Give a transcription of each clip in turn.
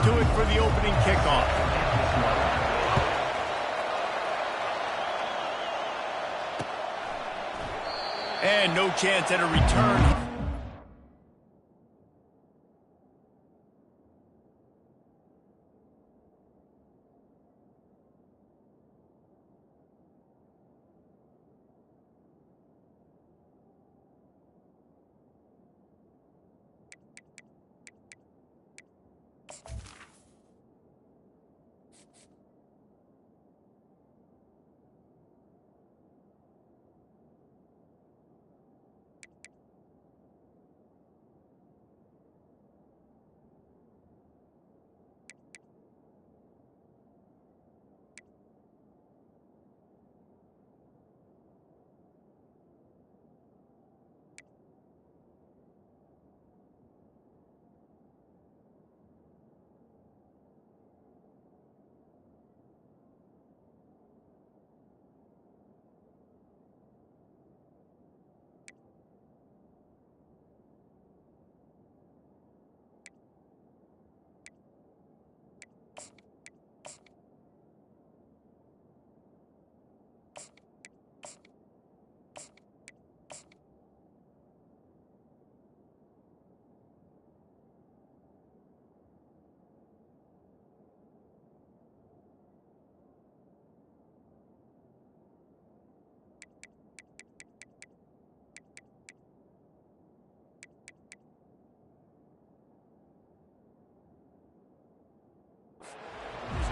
do it for the opening kickoff. And no chance at a return.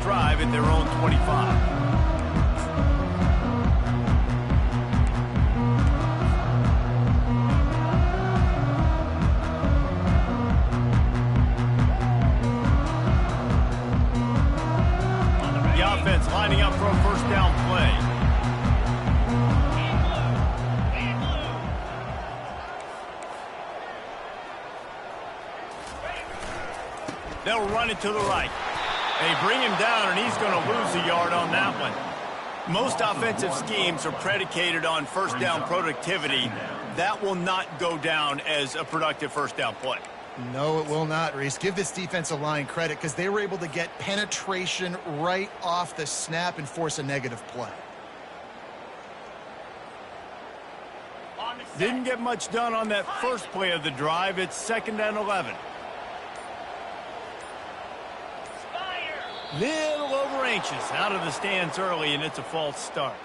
Drive at their own 25. The offense lining up for a first down play. They'll run it to the right. They bring him down, and he's going to lose a yard on that one. Most offensive schemes are predicated on first down productivity. That will not go down as a productive first down play. No, it will not, Reese. Give this defensive line credit because they were able to get penetration right off the snap and force a negative play. Didn't get much done on that first play of the drive. It's 2nd and 11. Little over anxious out of the stands early, and it's a false start.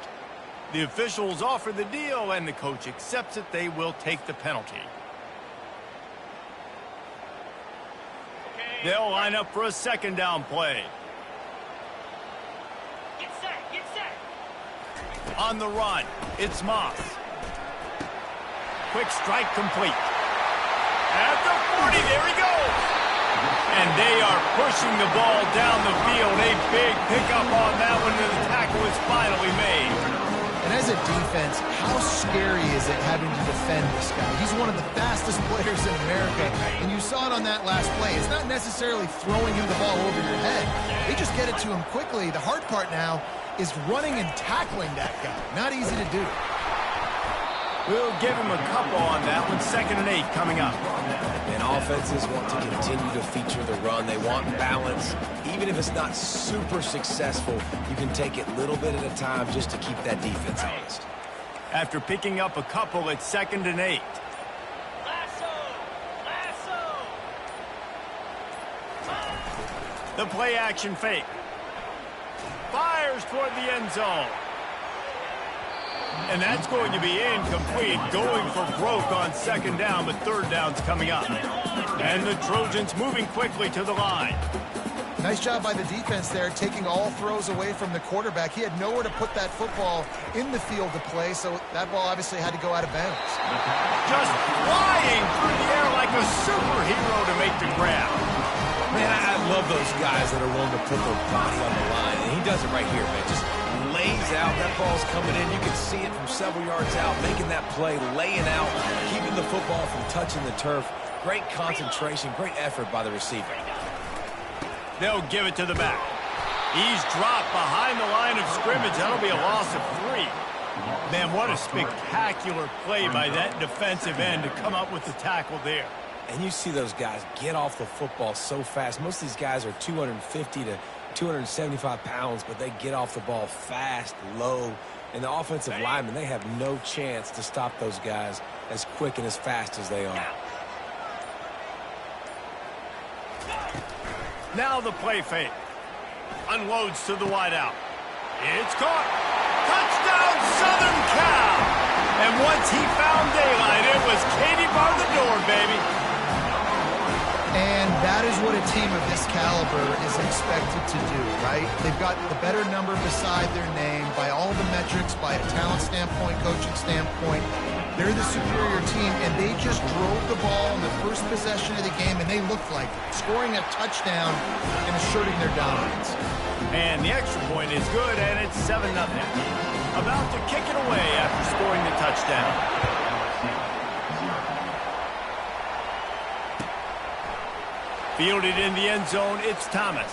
The officials offer the deal, and the coach accepts it. They will take the penalty. They'll line up for a 2nd down play. Get set. On the run, it's Moss. Quick strike complete. At the 40, there he goes. And they are pushing the ball down the field. A big pickup on that one, and the tackle is finally made. And as a defense, how scary is it having to defend this guy? He's one of the fastest players in America, and you saw it on that last play. It's not necessarily throwing him the ball over your head. They just get it to him quickly. The hard part now is running and tackling that guy. Not easy to do. We'll give him a couple on that one. 2nd and 8 coming up. And offenses want to continue to feature the run. They want balance. Even if it's not super successful, you can take it little bit at a time just to keep that defense honest. After picking up a couple, it's 2nd and 8. The play action fake. Fires toward the end zone. And that's going to be incomplete. Going for broke on 2nd down, but 3rd down's coming up. And the Trojans moving quickly to the line. Nice job by the defense there, taking all throws away from the quarterback. He had nowhere to put that football in the field to play, so that ball obviously had to go out of bounds. Just flying through the air like a superhero to make the grab. Man, I love those guys that are willing to put their body on the line. And he does it right here, man. Just lays out. That ball's coming in. You can see it from several yards out, making that play, laying out, keeping the football from touching the turf. Great concentration, great effort by the receiver. They'll give it to the back. He's dropped behind the line of scrimmage. That'll be a loss of 3. Man, what a spectacular play by that defensive end to come up with the tackle there. And you see those guys get off the football so fast. Most of these guys are 250 to 275 pounds, but they get off the ball fast, low. And the offensive linemen, they have no chance to stop those guys as quick and as fast as they are. Now the play fake. Unloads to the wideout. It's caught. Touchdown, Southern Cal. And once he found daylight, it was Katie bar the door, baby. And that is what a team of this caliber is expected to do, right? They've got the better number beside their name by all the metrics, by a talent standpoint, coaching standpoint. They're the superior team, and they just drove the ball in the first possession of the game, and they looked like scoring a touchdown and asserting their dominance. And the extra point is good, and it's 7-0. About to kick it away after scoring the touchdown. Fielded in the end zone, it's Thomas.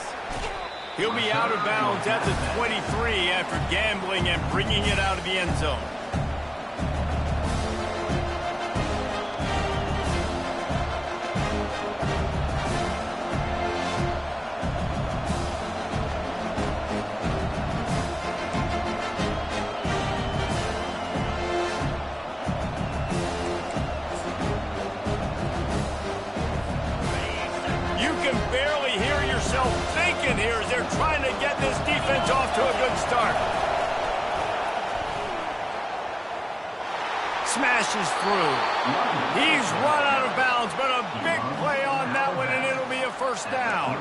He'll be out of bounds at the 23 after gambling and bringing it out of the end zone. Thinking here as they're trying to get this defense off to a good start. Smashes through. He's run out of bounds, but a big play on that one, and it'll be a first down.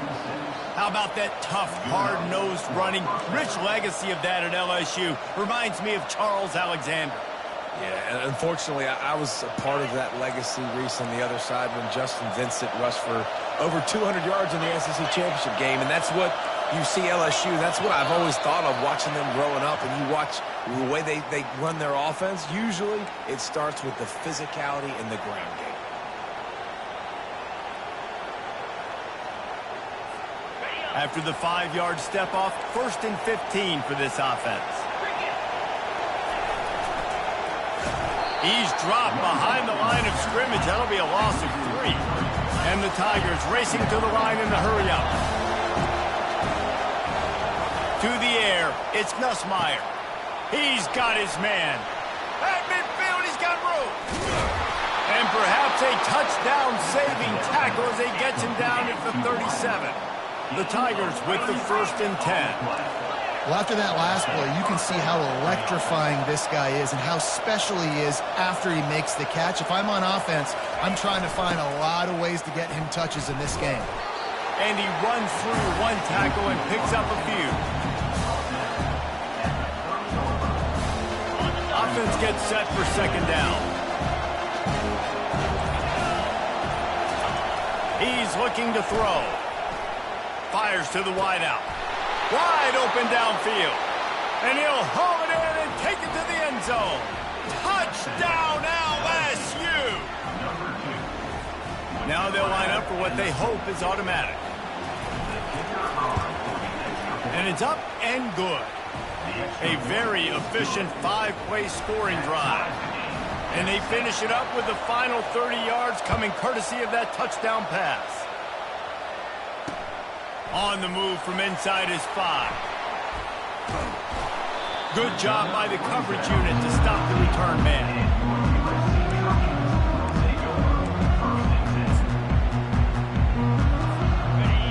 How about that tough, hard-nosed running? Rich legacy of that at LSU. Reminds me of Charles Alexander. Yeah, and unfortunately, I was a part of that legacy, Reese, on the other side when Justin Vincent rushed for over 200 yards in the SEC championship game, and that's what you see LSU. That's what I've always thought of watching them growing up, and you watch the way they run their offense. Usually, it starts with the physicality in the ground game. After the 5-yard step off, 1st and 15 for this offense. He's dropped behind the line of scrimmage. That'll be a loss of 3. And the Tigers racing to the line in the hurry-up. To the air, it's Nussmeier. He's got his man. At midfield, he's got room. And perhaps a touchdown-saving tackle as he gets him down at the 37. The Tigers with the 1st and 10. Well, after that last play, you can see how electrifying this guy is and how special he is after he makes the catch. If I'm on offense, I'm trying to find a lot of ways to get him touches in this game. And he runs through one tackle and picks up a few. Offense gets set for 2nd down. He's looking to throw. Fires to the wideout. Wide open downfield. And he'll haul it in and take it to the end zone. Touchdown, LSU! Now they'll line up for what they hope is automatic. And it's up and good. A very efficient 5-play scoring drive. And they finish it up with the final 30 yards coming courtesy of that touchdown pass. On the move from inside his 5. Good job by the coverage unit to stop the return man.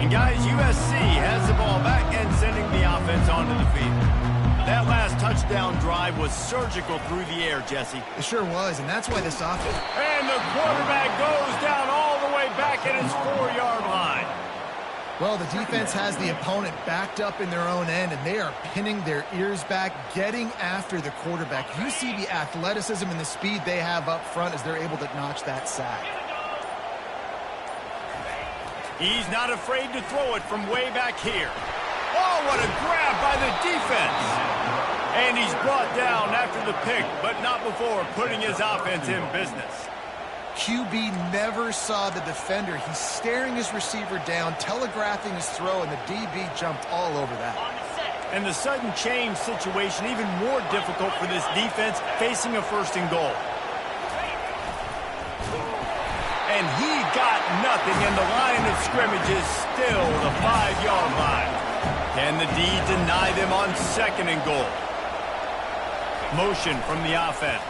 And guys, USC has the ball back and sending the offense onto the field. That last touchdown drive was surgical through the air, Jesse. It sure was, and that's why this offense... And the quarterback goes down all the way back at his 4-yard line. Well, the defense has the opponent backed up in their own end, and they are pinning their ears back, getting after the quarterback. You see the athleticism and the speed they have up front as they're able to notch that sack. He's not afraid to throw it from way back here. Oh, what a grab by the defense. And he's brought down after the pick, but not before putting his offense in business. QB never saw the defender. He's staring his receiver down, telegraphing his throw, and the DB jumped all over that. And the sudden change situation even more difficult for this defense facing a 1st and goal. and he got nothing, and the line of scrimmage is still the 5-yard line. Can the D deny them on 2nd and goal? Motion from the offense.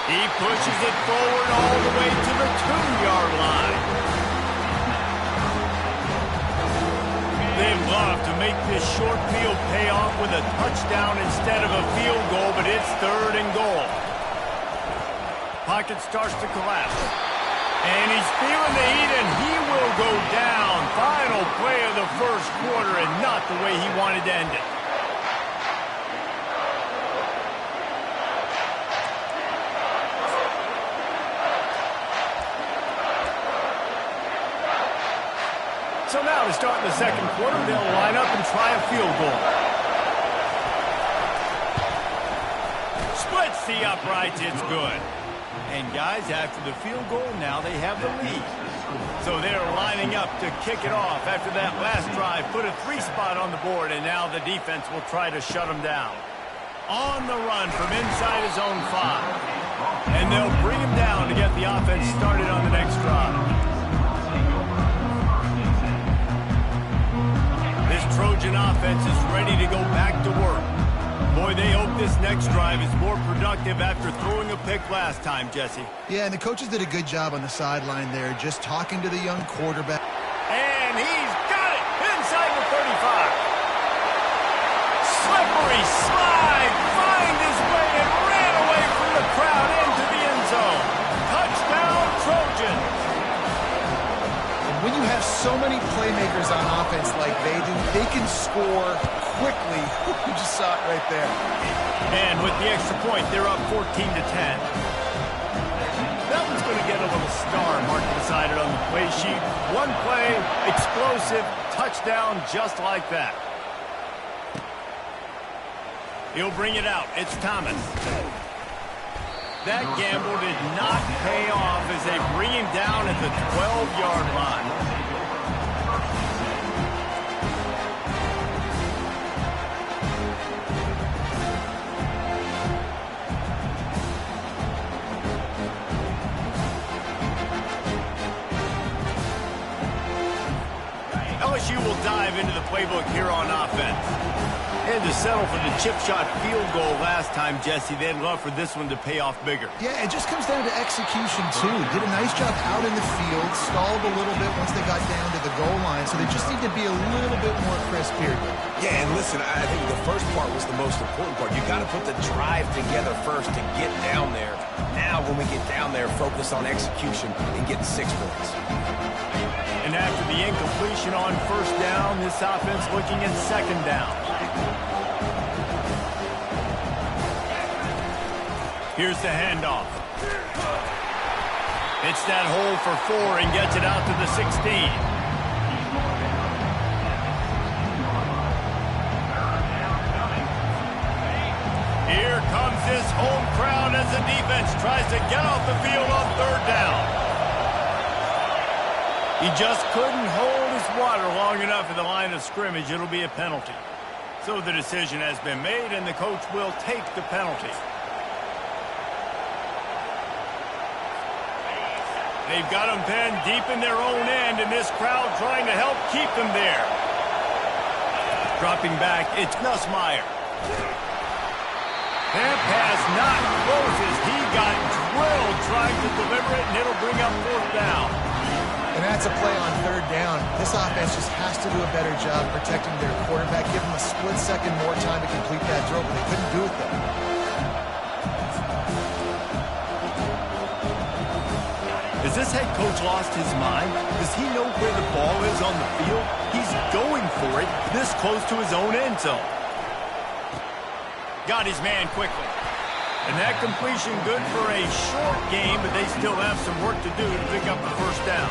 He pushes it forward all the way to the 2-yard line. They'd love to make this short field pay off with a touchdown instead of a field goal, but it's 3rd and goal. Pocket starts to collapse. And he's feeling the heat, and he will go down. Final play of the first quarter, and not the way he wanted to end it. So now to start the second quarter, they'll line up and try a field goal. Splits the uprights, it's good. And guys, after the field goal, now they have the lead. So they're lining up to kick it off after that last drive. Put a 3-spot on the board, and now the defense will try to shut them down. On the run from inside his own 5. And they'll bring him down to get the offense started on the next drive. This Trojan offense is ready to go back to work. Boy, they hope this next drive is more productive after throwing a pick last time, Jesse. Yeah, and the coaches did a good job on the sideline there, just talking to the young quarterback. And he's got it inside the 35. Slippery slide, find his way and ran away from the crowd into the end zone. Touchdown, Trojans. When you have so many playmakers on offense like they do, they can score quickly. You just saw it right there. And with the extra point, they're up 14-10. That one's going to get a little star marked beside it on the play sheet. One play, explosive, touchdown just like that. He'll bring it out. It's Thomas. That gamble did not pay off as they bring him down at the 12-yard line. LSU will dive into the playbook here on offense. And to settle for the chip shot field goal last time, Jesse, they'd love for this one to pay off bigger. Yeah, it just comes down to execution, too. Did a nice job out in the field, stalled a little bit once they got down to the goal line, so they just need to be a little bit more crisp here. Yeah, and listen, I think the first part was the most important part. You got to put the drive together first to get down there. Now, when we get down there, focus on execution and getting 6 points. And after the incompletion on first down, this offense looking at second down. Here's the handoff. It's that hole for 4 and gets it out to the 16. Here comes this home crowd as the defense tries to get off the field on third down. He just couldn't hold his water long enough at the line of scrimmage. It'll be a penalty. So the decision has been made, and the coach will take the penalty. They've got them pinned deep in their own end, and this crowd trying to help keep them there. Dropping back, it's Nussmeier. That pass not close as he got drilled trying to deliver it, and it'll bring up fourth down. And that's a play on third down. This offense just has to do a better job protecting their quarterback. Give them a split second more time to complete that throw, but they couldn't do it though. Has this head coach lost his mind? Does he know where the ball is on the field? He's going for it this close to his own end zone. Got his man quickly. And that completion good for a short game, but they still have some work to do to pick up the first down.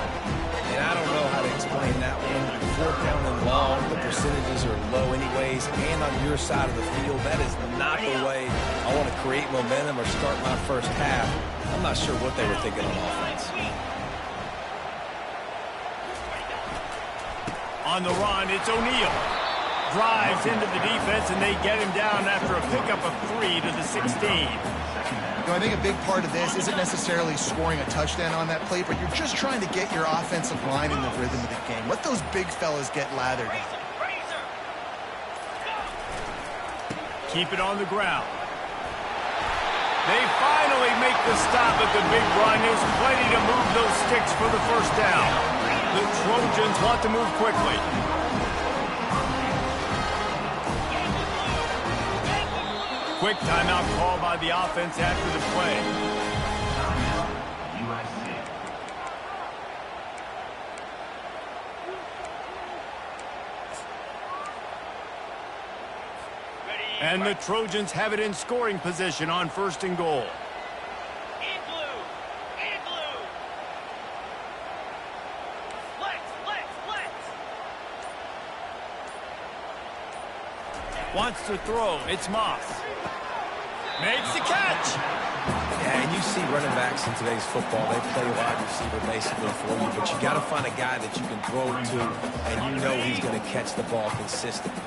And I don't know how to explain that one. 4th down and long, the percentages are low anyways, and on your side of the field, that is not the way I want to create momentum or start my first half. I'm not sure what they were thinking on offense. On the run, it's O'Neal. drives into the defense, and they get him down after a pickup of 3 to the 16. I think a big part of this isn't necessarily scoring a touchdown on that play, but you're just trying to get your offensive line in the rhythm of the game. Let those big fellas get lathered. Keep it on the ground. They finally make the stop at the big run. There's plenty to move those sticks for the first down. The Trojans want to move quickly. Quick timeout call by the offense after the play. USC. And the Trojans have it in scoring position on 1st and goal. Wants to throw. It's Moss. Makes the catch. Yeah, and you see running backs in today's football, they play wide receiver basically for you, but you got to find a guy that you can throw it to, and you know he's going to catch the ball consistently.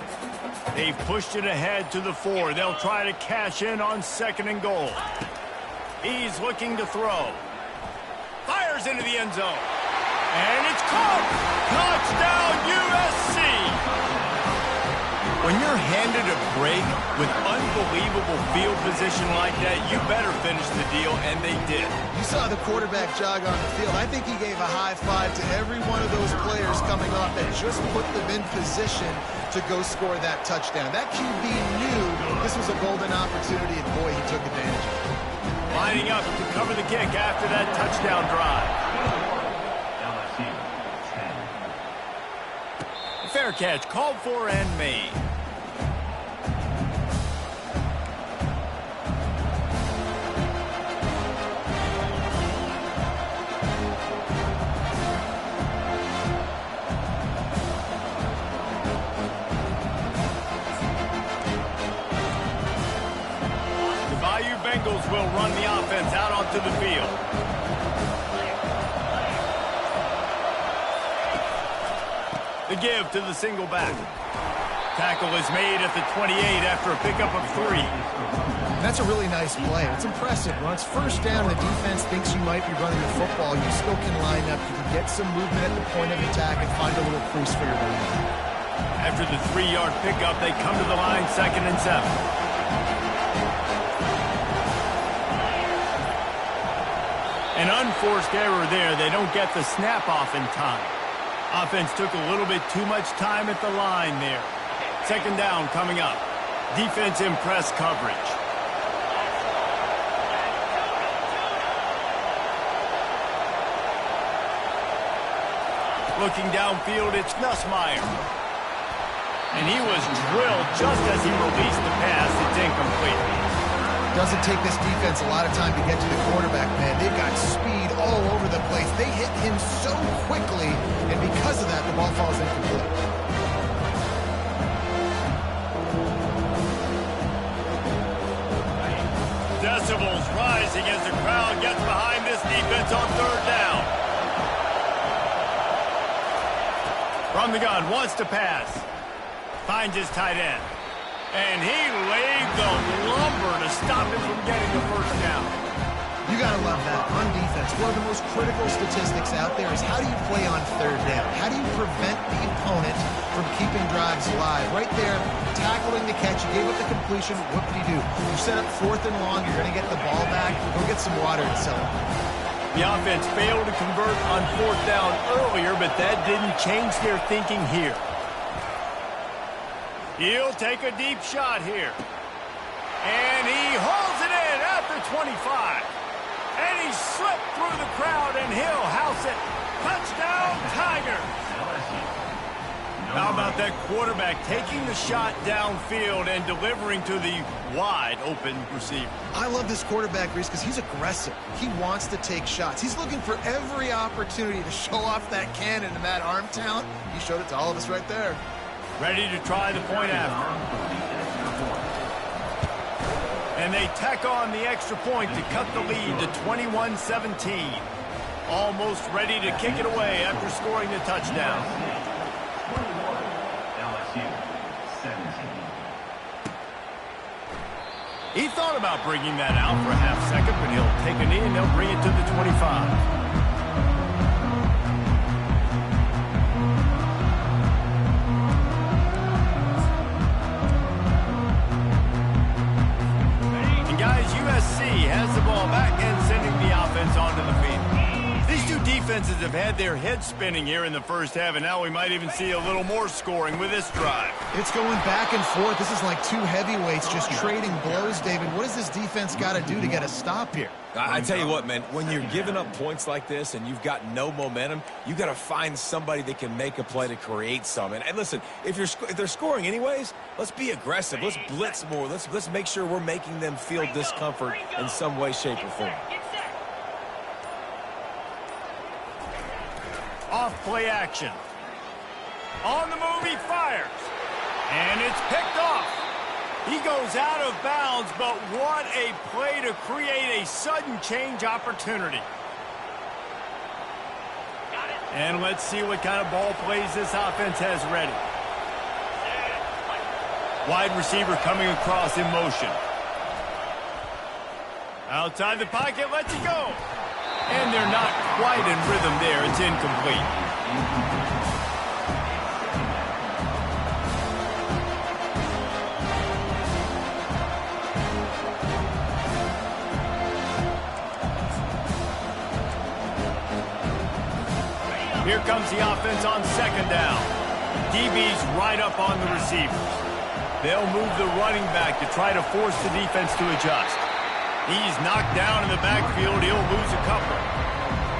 They've pushed it ahead to the 4. They'll try to cash in on 2nd and goal. He's looking to throw. Fires into the end zone. And it's caught. Touchdown, USC. When you're handed a break with unbelievable field position like that, you better finish the deal, and they did. You saw the quarterback jog on the field. I think he gave a high five to every one of those players coming off that just put them in position to go score that touchdown. That QB knew this was a golden opportunity, and boy, he took advantage of it. Lining up to cover the kick after that touchdown drive. Fair catch, called for and made. Bengals will run the offense out onto the field. The give to the single back. Tackle is made at the 28 after a pickup of 3. That's a really nice play. It's impressive. When it's first down, the defense thinks you might be running the football. You still can line up. You can get some movement at the point of attack and find a little crease for your running. After the 3-yard pickup, they come to the line 2nd and 7. An unforced error there. They don't get the snap off in time. Offense took a little bit too much time at the line there. 2nd down coming up. Defense in press coverage. Looking downfield, it's Nussmeier. And he was drilled just as he released the pass. It's incomplete. Doesn't take this defense a lot of time to get to the quarterback, man. They've got speed all over the place. They hit him so quickly, and because of that, the ball falls incomplete. Decibels rising as the crowd gets behind this defense on 3rd down. From the gun, wants to pass. Finds his tight end. And he laid the lumber to stop him from getting the first down. You got to love that. On defense, one of the most critical statistics out there is how do you play on 3rd down? How do you prevent the opponent from keeping drives alive? Right there, tackling the catch. You gave up the completion. What did you do? You set up 4th and long. You're going to get the ball back. Go get some water and sell it. The offense failed to convert on 4th down earlier, but that didn't change their thinking here. He'll take a deep shot here. And he holds it in at the 25. And he slipped through the crowd, and he'll house it. Touchdown, Tigers. How about that quarterback taking the shot downfield and delivering to the wide-open receiver? I love this quarterback, Reese, because he's aggressive. He wants to take shots. He's looking for every opportunity to show off that cannon and that arm talent. He showed it to all of us right there. Ready to try the point after. And they tack on the extra point to cut the lead to 21-17. Almost ready to kick it away after scoring the touchdown. thought about bringing that out for a half second, but he'll take a knee and they'll bring it to the 25. USC has the ball back and sending the offense onto the field. These two defenses have had their heads spinning here in the first half, and now we might even see a little more scoring with this drive. It's going back and forth. This is like two heavyweights just trading blows, David. What does this defense got to do to get a stop here? I tell you what, man, when you're giving up points like this and you've got no momentum, you got to find somebody that can make a play to create some. And listen, if they're scoring anyways, let's be aggressive. Let's blitz more. Let's make sure we're making them feel discomfort in some way, shape, or form. Off play action. On the move, he fires. And it's picked off. He goes out of bounds, but what a play to create a sudden change opportunity. And let's see what kind of ball plays this offense has ready. Wide receiver coming across in motion. Outside the pocket, lets it go. And they're not quite in rhythm there. It's incomplete. Here comes the offense on second down. DB's right up on the receivers. They'll move the running back to try to force the defense to adjust. He's knocked down in the backfield. He'll lose a couple.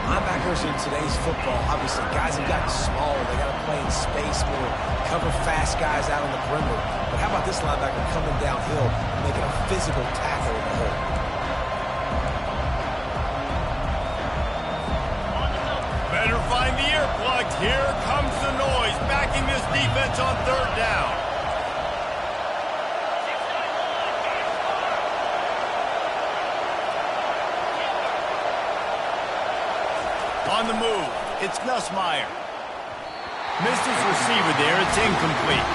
Linebackers in today's football, obviously, guys have gotten smaller. They got to play in space more, cover fast guys out on the perimeter. But how about this linebacker coming downhill and making a physical tackle in the hole? Better find the ear plugged. Here comes the noise, backing this defense on third down. On the move, it's Nussmeier. Missed his receiver there. It's incomplete.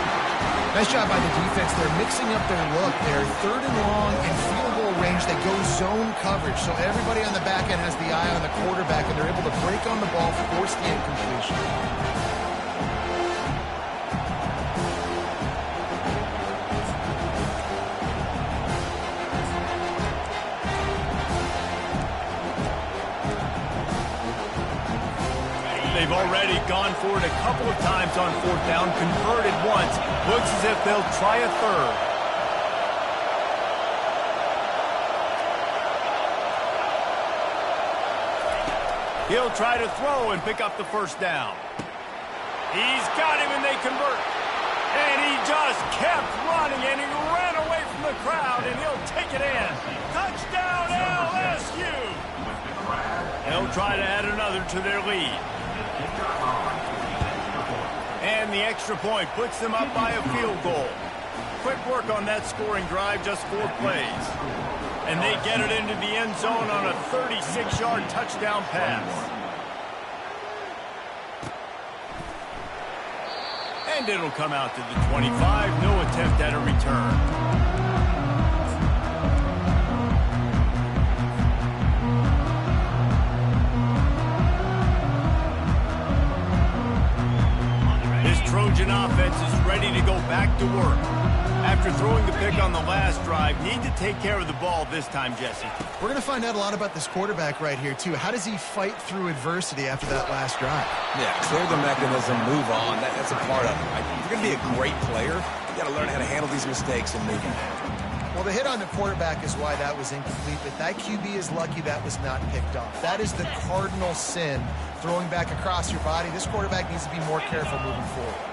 Nice job by the defense. They're mixing up their look. They're third and long and field goal range. They go zone coverage. So everybody on the back end has the eye on the quarterback, and they're able to break on the ball, force the incompletion. They've already gone for it a couple of times on fourth down, converted once. Looks as if they'll try a third. He'll try to throw and pick up the first down. He's got him and they convert. And he just kept running and he ran away from the crowd and he'll take it in. Touchdown LSU! They'll try to add another to their lead. And the extra point puts them up by a field goal. Quick work on that scoring drive, just 4 plays. And they get it into the end zone on a 36-yard touchdown pass. And it'll come out to the 25. No attempt at a return. Trojan offense is ready to go back to work. After throwing the pick on the last drive, need to take care of the ball this time, Jesse. We're going to find out a lot about this quarterback right here, too. How does he fight through adversity after that last drive? Yeah, clear the mechanism, move on. That's a part of it, right? If you're going to be a great player, you got to learn how to handle these mistakes and move on. Well, the hit on the quarterback is why that was incomplete, but that QB is lucky that was not picked off. That is the cardinal sin, throwing back across your body. This quarterback needs to be more careful moving forward.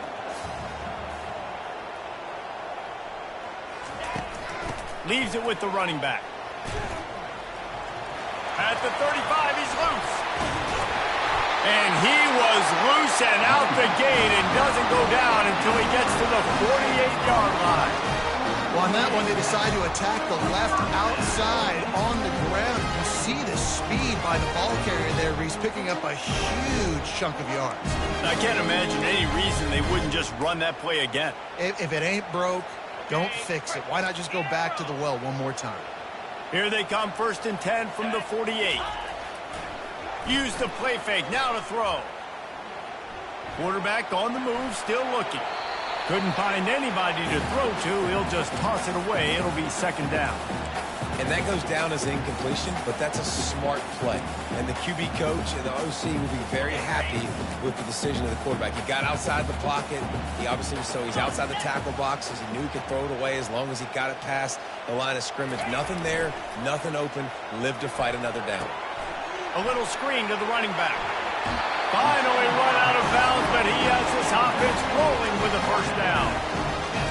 Leaves it with the running back. At the 35, he's loose. And he was loose and out the gate and doesn't go down until he gets to the 48-yard line. Well, on that one, they decide to attack the left outside on the ground. You see the speed by the ball carrier there, where he's picking up a huge chunk of yards. I can't imagine any reason they wouldn't just run that play again. If it ain't broke, don't fix it. Why not just go back to the well one more time? Here they come, 1st and 10 from the 48. Use the play fake, now to throw. Quarterback on the move, still looking. Couldn't find anybody to throw to. He'll just toss it away. It'll be 2nd down. And that goes down as incompletion, but that's a smart play. And the QB coach and the OC will be very happy with the decision of the quarterback. He got outside the pocket. He's outside the tackle boxes. He knew he could throw it away as long as he got it past the line of scrimmage. Nothing there, nothing open. Live to fight another down. A little screen to the running back. Finally run out of bounds, but he has this offense rolling with a 1st down.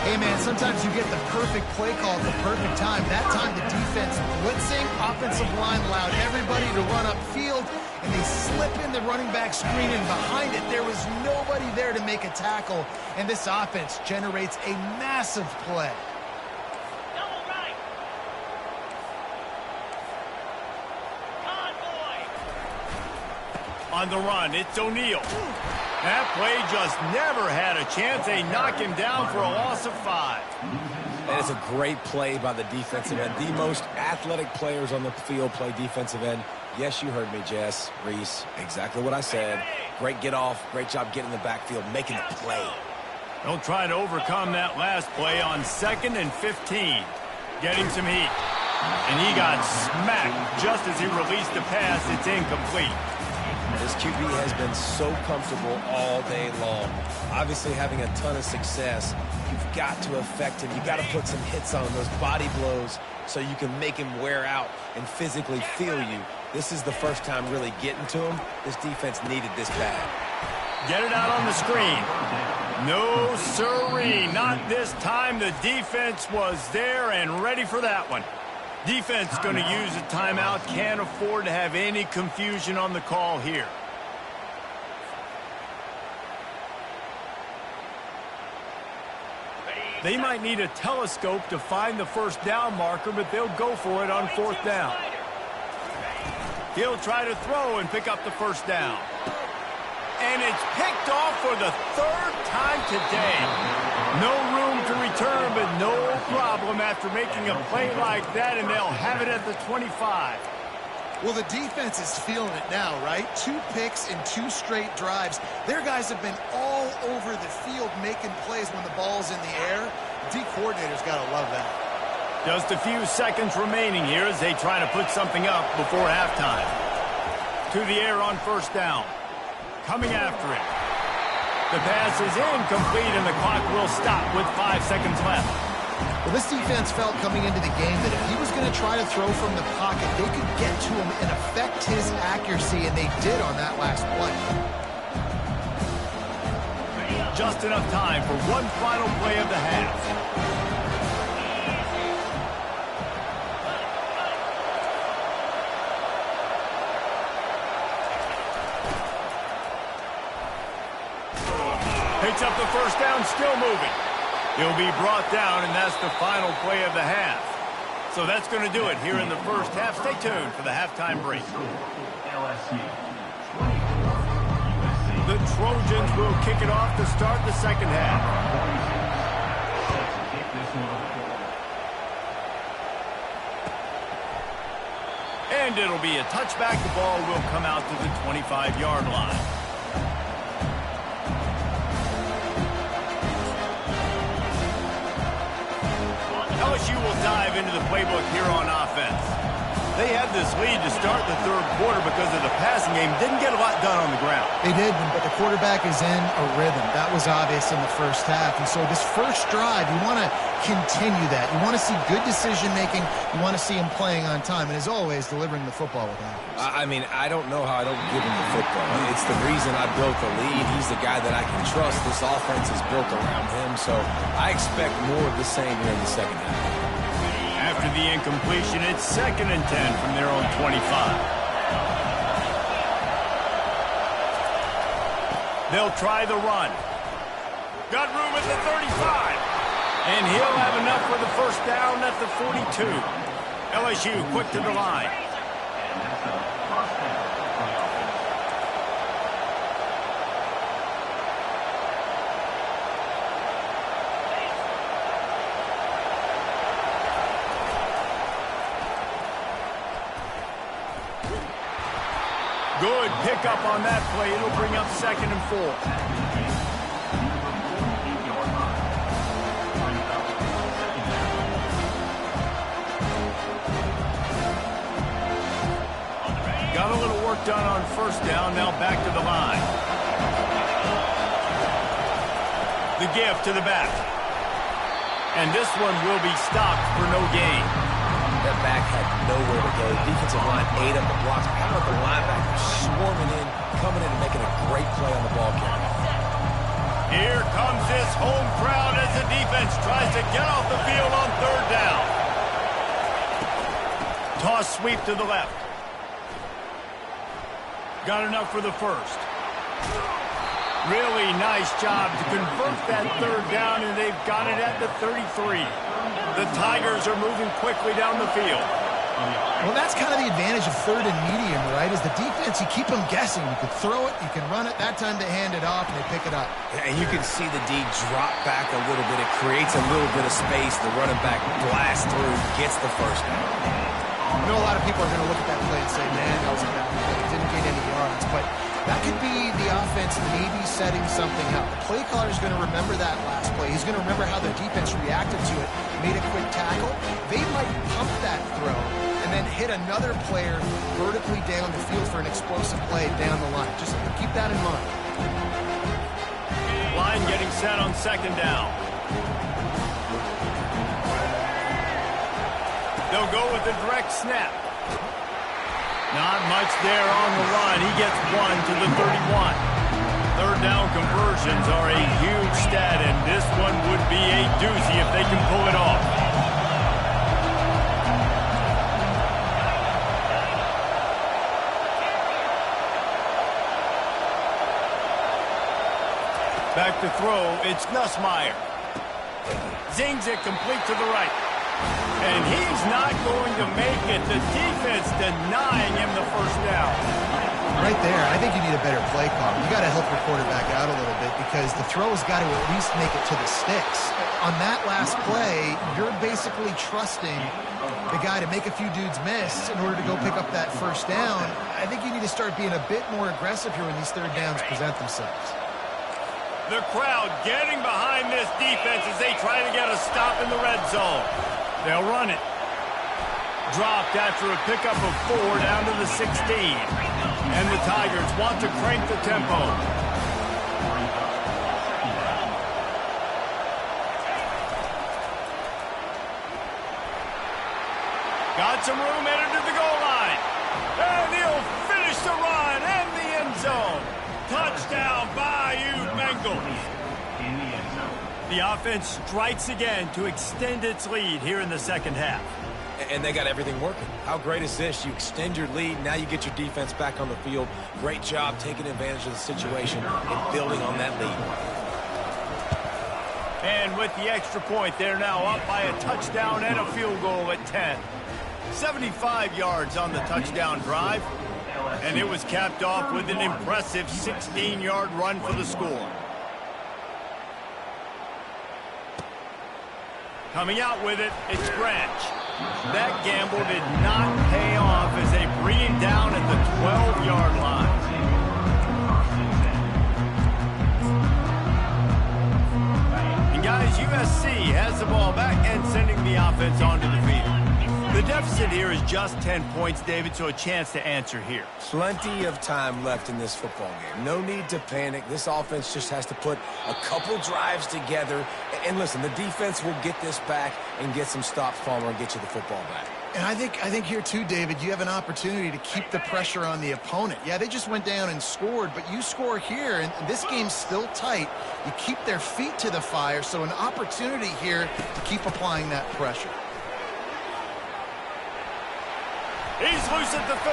Hey, man, sometimes you get the perfect play call at the perfect time. That time the defense blitzing, offensive line allowed everybody to run upfield, and they slip in the running back screen, and behind it there was nobody there to make a tackle, and this offense generates a massive play. On the run, it's O'Neal. That play just never had a chance. They knock him down for a loss of 5. And it's a great play by the defensive end. The most athletic players on the field play defensive end. Yes, you heard me, Jess, Reese. Exactly what I said. Great get off. Great job getting in the backfield, making the play. They'll try to overcome that last play on 2nd and 15. Getting some heat. And he got smacked just as he released the pass. It's incomplete. This QB has been so comfortable all day long. Obviously having a ton of success. You've got to affect him. You've got to put some hits on him, those body blows, so you can make him wear out and physically feel you. This is the first time really getting to him. This defense needed this bad. Get it out on the screen. No, sirree. Not this time. The defense was there and ready for that one. Defense going to use a timeout. Can't afford to have any confusion on the call here. They might need a telescope to find the 1st down marker, but they'll go for it on 4th down. He'll try to throw and pick up the 1st down. And it's picked off for the 3rd time today. No room to return, but no problem after making a play like that, and they'll have it at the 25. Well, the defense is feeling it now, right? 2 picks in 2 straight drives. Their guys have been all over the field making plays when the ball's in the air. D coordinator's got to love that. Just a few seconds remaining here as they try to put something up before halftime. To the air on 1st down. Coming after it. The pass is incomplete, and the clock will stop with 5 seconds left. Well, this defense felt coming into the game that if he was going to try to throw from the pocket, they could get to him and affect his accuracy, and they did on that last play. Just enough time for one final play of the half. Picks up the 1st down, still moving. He'll be brought down, and that's the final play of the half. So that's going to do it here in the 1st half. Stay tuned for the halftime break. LSU. The Trojans will kick it off to start the 2nd half. And it'll be a touchback. The ball will come out to the 25-yard line. LSU will dive into the playbook here on offense. They had this lead to start the 3rd quarter because of the passing game. Didn't get a lot done on the ground. They did, but the quarterback is in a rhythm. That was obvious in the 1st half. And so this 1st drive, you want to continue that. You want to see good decision-making. You want to see him playing on time. And as always, delivering the football with accuracy. I mean, I don't know how I don't give him the football. It's the reason I built the lead. He's the guy that I can trust. This offense is built around him. So I expect more of the same here in the 2nd half. After the incompletion, it's 2nd and 10 from their own 25. They'll try the run. Got room at the 35. And he'll have enough for the 1st down at the 42. LSU quick to the line. pickup on that play. It'll bring up 2nd and 4. Got a little work done on 1st down. Now back to the line. The give to the back. And this one will be stopped for no gain. That back had nowhere to go. Defensive line ate up the blocks. How about the linebacker swarming in, coming in and making a great play on the ball carrier? Here comes this home crowd as the defense tries to get off the field on 3rd down. Toss sweep to the left. Got enough for the 1st. Really nice job to convert that 3rd down, and they've got it at the 33. The Tigers are moving quickly down the field. Well, that's kind of the advantage of 3rd and medium, right? Is the defense, you keep them guessing. You can throw it, you can run it. That time they hand it off, and they pick it up. And you can see the D drop back a little bit. It creates a little bit of space. The running back blasts through, gets the 1st down. I know a lot of people are going to look at that play and say, man, that was a bad play. It didn't gain any yards. But that could be the offense maybe setting something up. The play caller is going to remember that last play. He's going to remember how the defense reacted to it, made a quick tackle. They might pump that throw and then hit another player vertically down the field for an explosive play down the line. Just keep that in mind. Line getting set on 2nd down. They'll go with the direct snap. Not much there on the line. He gets 1 to the 31. 3rd down conversions are a huge stat, and this one would be a doozy if they can pull it off. Back to throw, it's Nussmeier. Zings it complete to the right. And he's not going to make it. The defense denying him the 1st down. Right there, I think you need a better play call. You got to help your quarterback out a little bit because the throw has got to at least make it to the sticks. On that last play, you're basically trusting the guy to make a few dudes miss in order to go pick up that 1st down. I think you need to start being a bit more aggressive here when these 3rd downs present themselves. The crowd getting behind this defense as they try to get a stop in the red zone. They'll run it. Dropped after a pickup of 4 down to the 16. And the Tigers want to crank the tempo. Got some room headed to the goal line. And he'll finish the run and the end zone. Touchdown, Bayou Bengals. The offense strikes again to extend its lead here in the 2nd half. And they got everything working. How great is this? You extend your lead. Now you get your defense back on the field. Great job taking advantage of the situation and building on that lead. And with the extra point, they're now up by a touchdown and a field goal at 10. 75 yards on the touchdown drive. And it was capped off with an impressive 16-yard run for the score. Coming out with it, it's Branch. That gamble did not pay off as they bring him down at the 12-yard line. And guys, USC has the ball back and sending the offense onto the field. The deficit here is just 10 points, David, so a chance to answer here. Plenty of time left in this football game. No need to panic. This offense just has to put a couple drives together. And listen, the defense will get this back and get some stops, Palmer, and get you the football back. And I think here too, David, you have an opportunity to keep the pressure on the opponent. Yeah, they just went down and scored, but you score here, and this game's still tight. You keep their feet to the fire, so an opportunity here to keep applying that pressure. He's loose at the 15.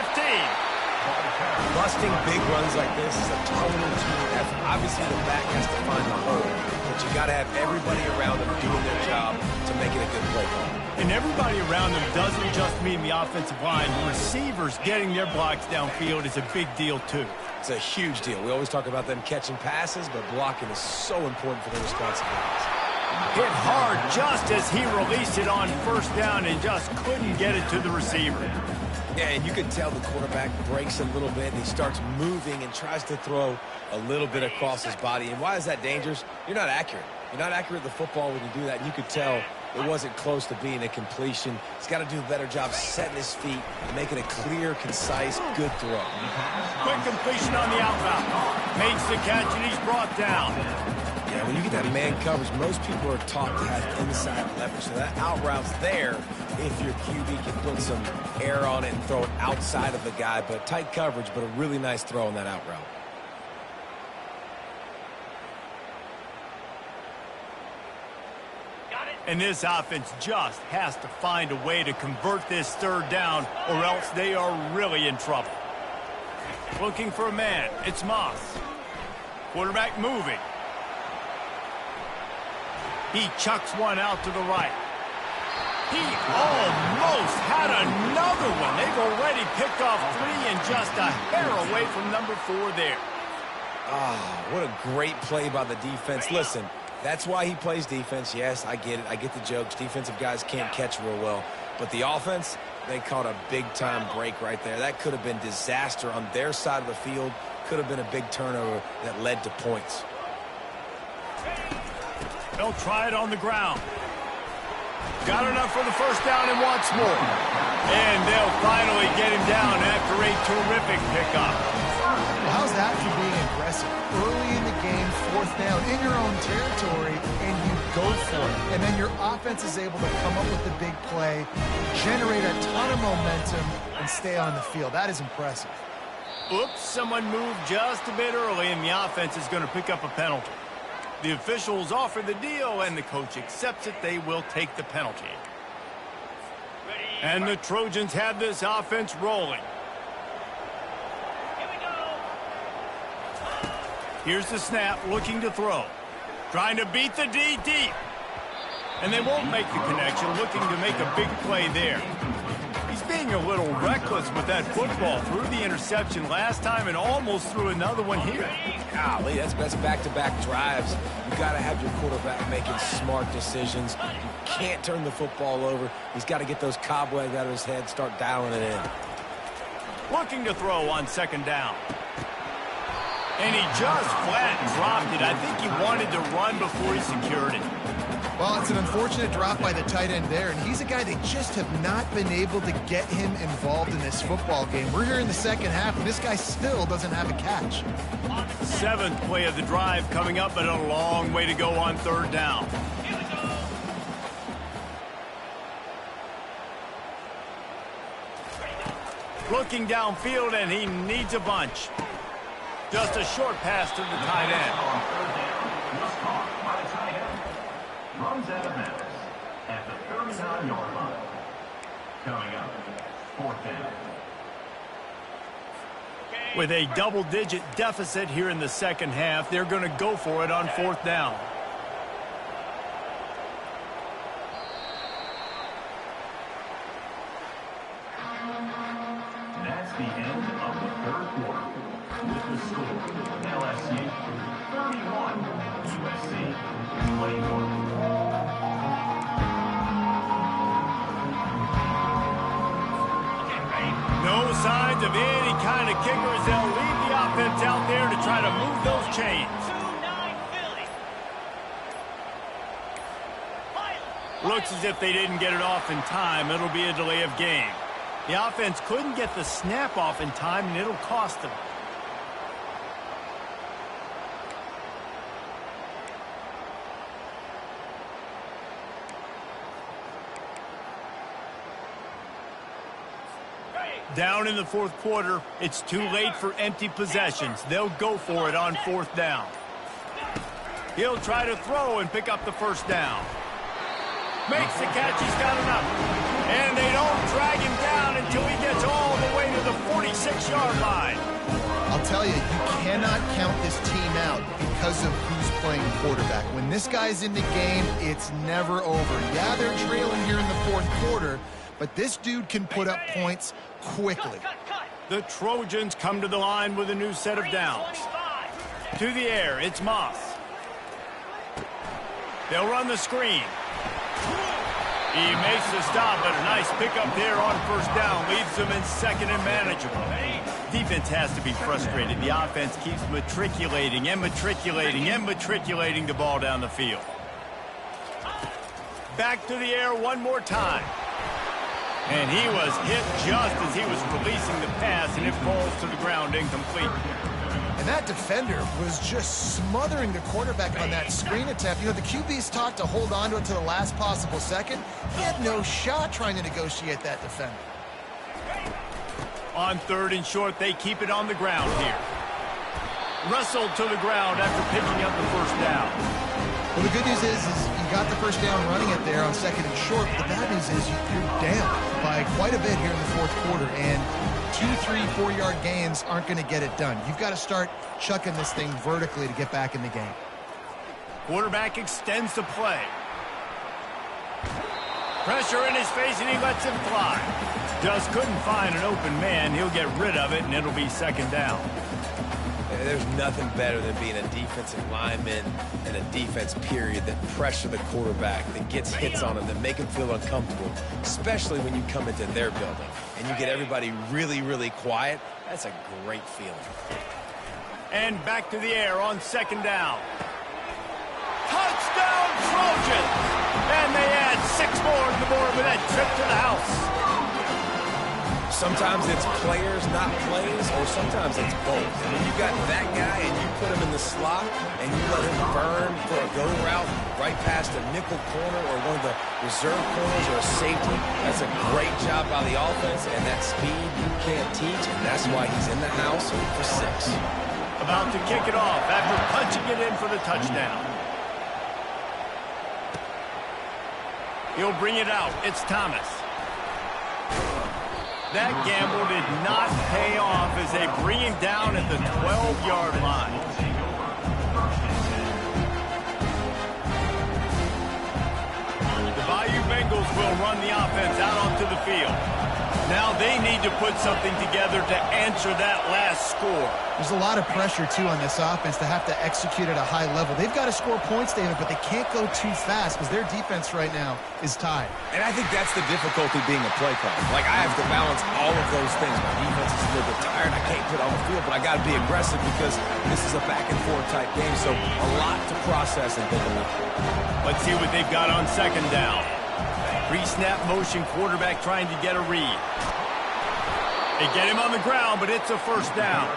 Busting big runs like this is a total team effort. Obviously, the back has to find the hole, but you got to have everybody around them doing their job to make it a good play call. And everybody around them doesn't just mean the offensive line. The receivers getting their blocks downfield is a big deal, too. It's a huge deal. We always talk about them catching passes, but blocking is so important for their responsibilities. Hit hard just as he released it on first down and just couldn't get it to the receiver. Yeah, and you can tell the quarterback breaks a little bit, and he starts moving and tries to throw a little bit across his body. And why is that dangerous? You're not accurate. You're not accurate with the football when you do that, and you could tell it wasn't close to being a completion. He's got to do a better job setting his feet and making a clear, concise, good throw. Quick completion on the out route. Makes the catch, and he's brought down. Yeah, when you get that man coverage, most people are taught to have inside leverage. So that out route's there if your QB can put some air on it and throw it outside of the guy. But tight coverage, but a really nice throw on that out route. And this offense just has to find a way to convert this third down, or else they are really in trouble. Looking for a man. It's Moss. Quarterback moving. He chucks one out to the right. He almost had another one. They've already picked off 3 and just a hair away from number 4 there. Ah, what a great play by the defense. Listen, that's why he plays defense. Yes, I get it. I get the jokes. Defensive guys can't catch real well. But the offense, they caught a big-time break right there. That could have been disaster on their side of the field. Could have been a big turnover that led to points. They'll try it on the ground. Got enough for the first down and wants more. And they'll finally get him down after a terrific pickup. Well, how's that for being aggressive? Early in the game, 4th down, in your own territory, and you go for it. And then your offense is able to come up with the big play, generate a ton of momentum, and stay on the field. That is impressive. Oops, someone moved just a bit early, and the offense is going to pick up a penalty. The officials offer the deal, and the coach accepts it. They will take the penalty. And the Trojans have this offense rolling. Here's the snap, looking to throw. Trying to beat the D deep. And they won't make the connection, looking to make a big play there. He's being a little reckless with that football. Threw the interception last time and almost threw another one here. Golly, that's back-to-back drives. You got to have your quarterback making smart decisions. You can't turn the football over. He's got to get those cobwebs out of his head, start dialing it in. Looking to throw on second down. And he just flat dropped it. I think he wanted to run before he secured it. Well, it's an unfortunate drop by the tight end there, and he's a guy they just have not been able to get him involved in this football game. We're here in the second half, and this guy still doesn't have a catch. 7th play of the drive coming up, but a long way to go on third down. Looking downfield, and he needs a bunch. Just a short pass to the tight end. Runs out of bounds at the 39-yard line. Coming up, 4th down. With a double-digit deficit here in the second half, they're going to go for it on 4th down. That's the end of the 3rd quarter. With the score, LSU 31, USC 21. No signs of any kind of kickers. They'll leave the offense out there to try to move those chains. Looks as if they didn't get it off in time. It'll be a delay of game. The offense couldn't get the snap off in time, and it'll cost them. Down in the 4th quarter, it's too late for empty possessions. They'll go for it on 4th down. He'll try to throw and pick up the first down. Makes the catch, he's got enough. And they don't drag him down until he gets all the way to the 46-yard line. I'll tell you, you cannot count this team out because of who's playing quarterback. When this guy's in the game, it's never over. Yeah, they're trailing here in the 4th quarter, but this dude can put up points quickly. The Trojans come to the line with a new set of downs. To the air, it's Moss. They'll run the screen. He makes the stop, but a nice pickup there on first down. Leaves them in second and manageable. Defense has to be frustrated. The offense keeps matriculating and matriculating and matriculating the ball down the field. Back to the air one more time. And he was hit just as he was releasing the pass, and it falls to the ground incomplete. And that defender was just smothering the quarterback on that screen attempt. You know, the QB's taught to hold on to it to the last possible second. He had no shot trying to negotiate that defender. On third and short, they keep it on the ground here. Wrestled to the ground after picking up the first down. Well, the good news is you got the first down running it there on second and short. But the bad news is you're down by quite a bit here in the fourth quarter. And 2, 3, 4-yard gains aren't going to get it done. You've got to start chucking this thing vertically to get back in the game. Quarterback extends the play. Pressure in his face, and he lets him fly. Just couldn't find an open man. He'll get rid of it, and it'll be second down. There's nothing better than being a defensive lineman and a defense period that pressure the quarterback, that gets hits on him, that make him feel uncomfortable, especially when you come into their building and you get everybody really, really quiet. That's a great feeling. And back to the air on second down. Touchdown, Trojans! And they add 6 more to the board with that trip to the house. Sometimes it's players, not plays, or sometimes it's both. When you got that guy and you put him in the slot and you let him burn for a go route right past a nickel corner or one of the reserve corners or a safety, that's a great job by the offense, and that speed you can't teach, and that's why he's in the house for 6. About to kick it off after punching it in for the touchdown. He'll bring it out. It's Thomas. That gamble did not pay off as they bring him down at the 12-yard line. The Bayou Bengals will run the offense out onto the field. Now they need to put something together to answer that last score. There's a lot of pressure, too, on this offense to have to execute at a high level. They've got to score points, David, but they can't go too fast because their defense right now is tied. And I think that's the difficulty being a play caller. Like, I have to balance all of those things. My defense is a little bit tired. I can't put on the field, but I got to be aggressive because this is a back-and-forth type game, so a lot to process and think about. Let's see what they've got on second down. Pre-snap motion, quarterback trying to get a read. They get him on the ground, but it's a first down.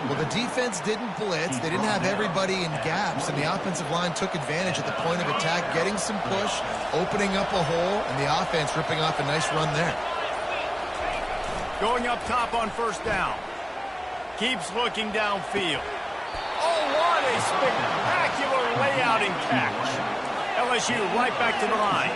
Well, the defense didn't blitz. They didn't have everybody in gaps, and the offensive line took advantage at the point of attack, getting some push, opening up a hole, and the offense ripping off a nice run there. Going up top on first down. Keeps looking downfield. Oh, what a spectacular layout and catch. LSU right back to the line.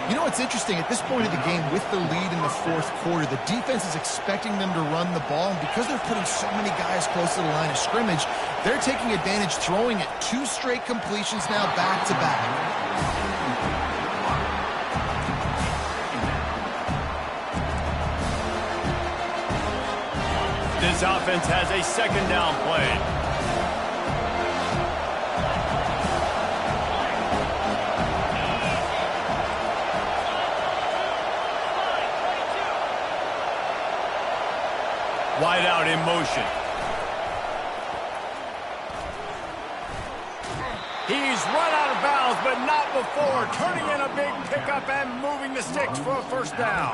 You know what's interesting? At this point of the game, with the lead in the fourth quarter, the defense is expecting them to run the ball. And because they're putting so many guys close to the line of scrimmage, they're taking advantage, throwing it 2 straight completions now back to back. This offense has a second down play. Wide out in motion. He's run out of bounds, but not before. Turning in a big pickup and moving the sticks for a first down.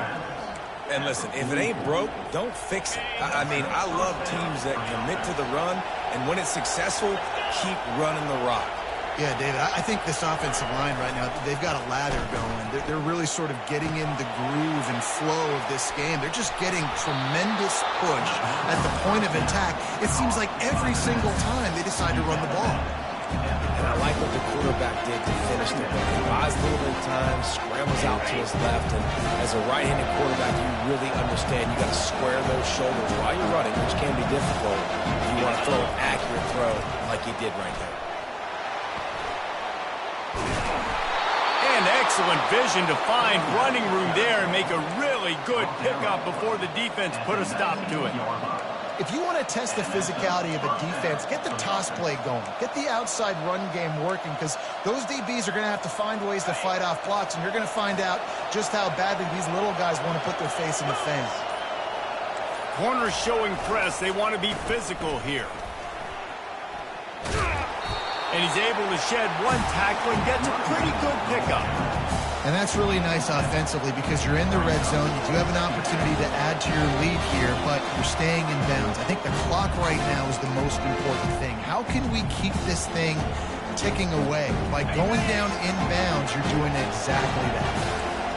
And listen, if it ain't broke, don't fix it. I mean, I love teams that commit to the run, and when it's successful, keep running the rock. Yeah, David, I think this offensive line right now, they've got a lather going. They're really sort of getting in the groove and flow of this game. They're just getting tremendous push at the point of attack. It seems like every single time they decide to run the ball. And I like what the quarterback did to finish the run. He buys a little bit of time, scrambles out to his left, and as a right-handed quarterback, you really understand you got to square those shoulders while you're running, which can be difficult. You want to throw an accurate throw like he did right there. And excellent vision to find running room there and make a really good pickup before the defense put a stop to it. If you want to test the physicality of a defense, get the toss play going. Get the outside run game working, because those DBs are going to have to find ways to fight off blocks, and you're going to find out just how badly these little guys want to put their face in the fence. Corners showing press. They want to be physical here. And he's able to shed one tackle and gets a pretty good pickup. And that's really nice offensively, because you're in the red zone. You do have an opportunity to add to your lead here, but you're staying in bounds. I think the clock right now is the most important thing. How can we keep this thing ticking away? By going down in bounds, you're doing exactly that.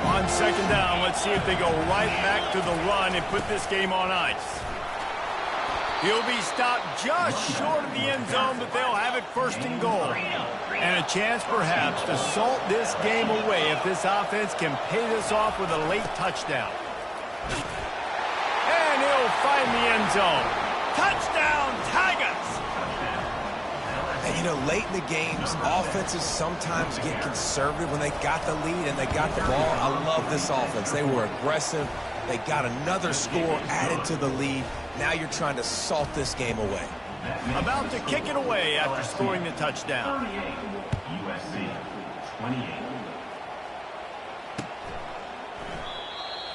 On second down, let's see if they go right back to the run and put this game on ice. He'll be stopped just short of the end zone, but they'll have it first and goal. And a chance, perhaps, to salt this game away if this offense can pay this off with a late touchdown. And he'll find the end zone. Touchdown, Tigers! And, you know, late in the games, offenses sometimes get conservative when they got the lead and they got the ball. I love this offense. They were aggressive. They got another score added to the lead. Now you're trying to salt this game away. About to kick it away after scoring the touchdown. 38, USC 28.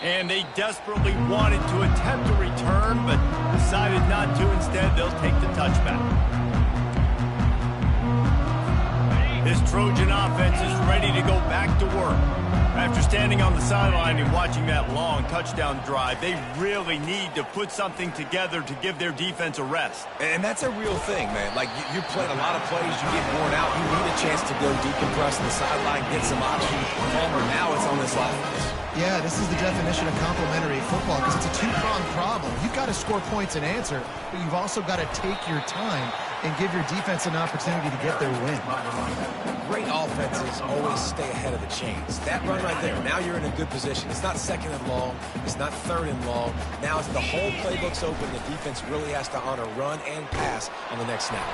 And they desperately wanted to attempt a return, but decided not to. Instead, they'll take the touchback. This Trojan offense is ready to go back to work. After standing on the sideline and watching that long touchdown drive, they really need to put something together to give their defense a rest. And that's a real thing, man. Like, you played a lot of plays, you get worn out, you need a chance to go decompress on the sideline, get some oxygen. Now it's on this offense. Yeah, this is the definition of complementary football, because it's a two-pronged problem. You've got to score points and answer, but you've also got to take your time and give your defense an opportunity to get their win. Great offenses always stay ahead of the chains. That run right there, now you're in a good position. It's not second and long. It's not third and long. Now it's the whole playbook's open. The defense really has to honor run and pass on the next snap.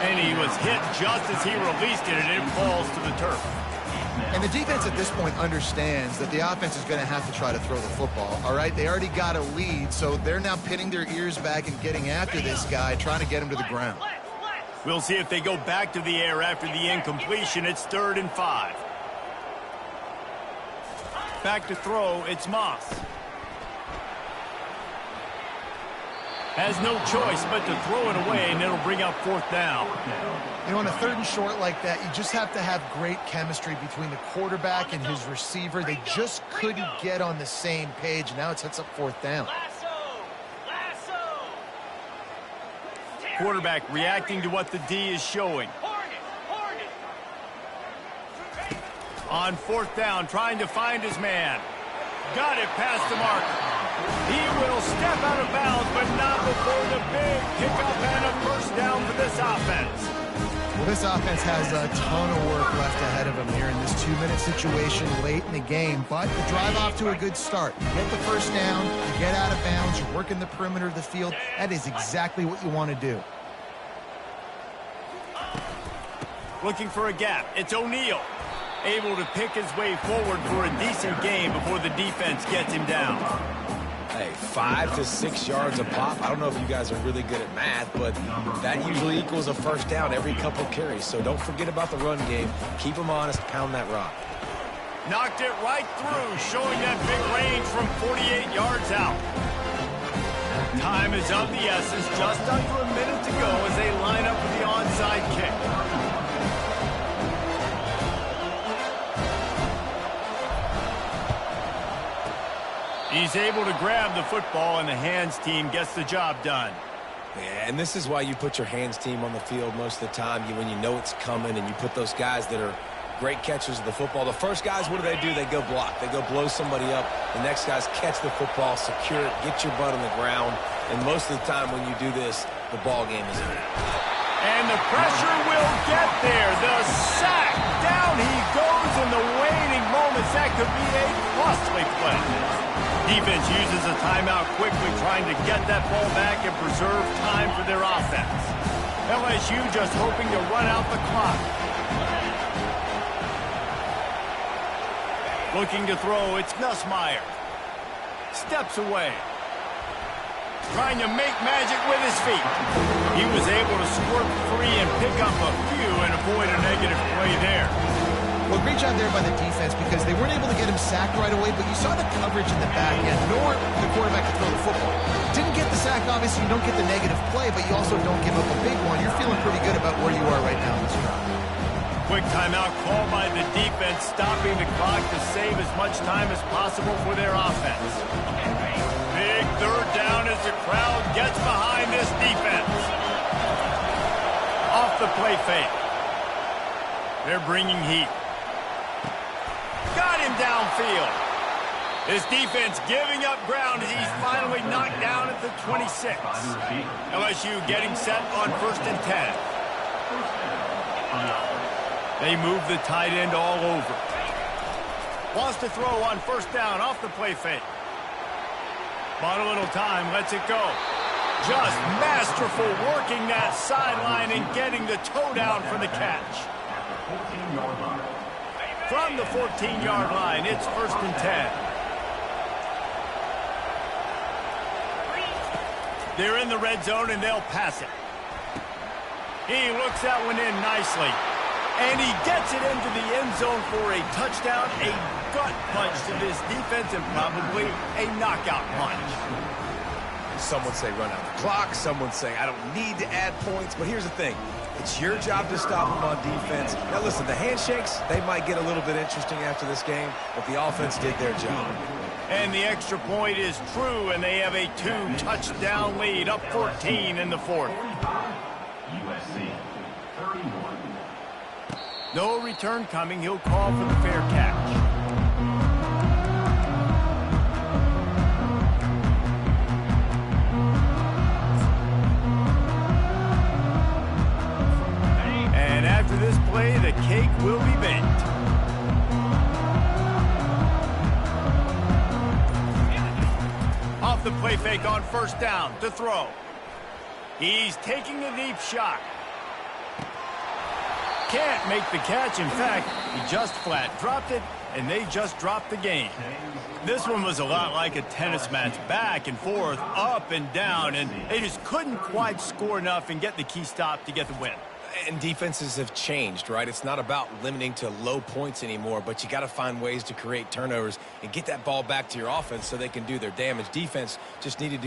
And he was hit just as he released it, and it falls to the turf. And the defense at this point understands that the offense is going to have to try to throw the football, all right? They already got a lead, so they're now pinning their ears back and getting after this guy, trying to get him to the ground. We'll see if they go back to the air after the incompletion. It's 3rd and 5. Back to throw, it's Moss. Has no choice but to throw it away, and it'll bring up 4th down. You know, on a 3rd and short like that, you just have to have great chemistry between the quarterback and his receiver. They just couldn't get on the same page. Now it sets up 4th down. Quarterback reacting to what the D is showing. On 4th down, trying to find his man. Got it past the marker. He will step out of bounds, but not before the big pickup and a first down for this offense. Well, this offense has a ton of work left ahead of them here in this 2-minute situation late in the game, but the drive off to a good start. You get the first down, you get out of bounds, you're working the perimeter of the field. That is exactly what you want to do. Looking for a gap. It's O'Neal. Able to pick his way forward for a decent game before the defense gets him down. Hey, 5 to 6 yards a pop. I don't know if you guys are really good at math, but that usually equals a first down every couple carries. So don't forget about the run game. Keep them honest, pound that rock. Knocked it right through, showing that big range from 48 yards out. Time is of the essence, just under a minute to go as they line up for the onside kick. He's able to grab the football, and the hands team gets the job done. Yeah, and this is why you put your hands team on the field most of the time, when you know it's coming, and you put those guys that are great catchers of the football. The first guys, what do? They go block. They go blow somebody up. The next guys catch the football, secure it, get your butt on the ground. And most of the time when you do this, the ball game is in. And the pressure will get there. The sack. Down he goes in the waning moments. That could be a costly play. Defense uses a timeout quickly, trying to get that ball back and preserve time for their offense. LSU just hoping to run out the clock. Looking to throw, it's Nussmeier. Steps away. trying to make magic with his feet. He was able to squirt free and pick up a few and avoid a negative play there. Well, great job there by the defense because they weren't able to get him sacked right away, but you saw the coverage in the back end. Nowhere for the quarterback to throw the football. Didn't get the sack, obviously. You don't get the negative play, but you also don't give up a big one. You're feeling pretty good about where you are right now in this drive. Quick timeout called by the defense, stopping the clock to save as much time as possible for their offense. Big third down as the crowd gets behind this defense. Off the play fake. They're bringing heat. Got him downfield. This defense giving up ground as he's finally knocked down at the 26. LSU getting set on 1st and 10. They move the tight end all over. Wants to throw on 1st down off the play fake. Bought a little time, lets it go. Just masterful working that sideline and getting the toe down for the catch. From the 14-yard line, it's 1st and 10. They're in the red zone and they'll pass it. He looks that one in nicely. And he gets it into the end zone for a touchdown, a gut punch to this defense, and probably a knockout punch. Some would say run out the clock. Some would say I don't need to add points. But here's the thing. It's your job to stop them on defense. Now, listen, the handshakes, they might get a little bit interesting after this game, but the offense did their job. And the extra point is true, and they have a 2-touchdown lead, up 14 in the 4th. USC 31. No return coming. He'll call for the fair catch. And after this play, the cake will be baked. Off the play fake on 1st down to throw. He's taking a deep shot. Can't make the catch. In fact, he just flat dropped it, and they just dropped the game. This one was a lot like a tennis match, back and forth, up and down, and they just couldn't quite score enough and get the key stop to get the win. And defenses have changed, right? It's not about limiting to low points anymore, but you got to find ways to create turnovers and get that ball back to your offense so they can do their damage. Defense just needed to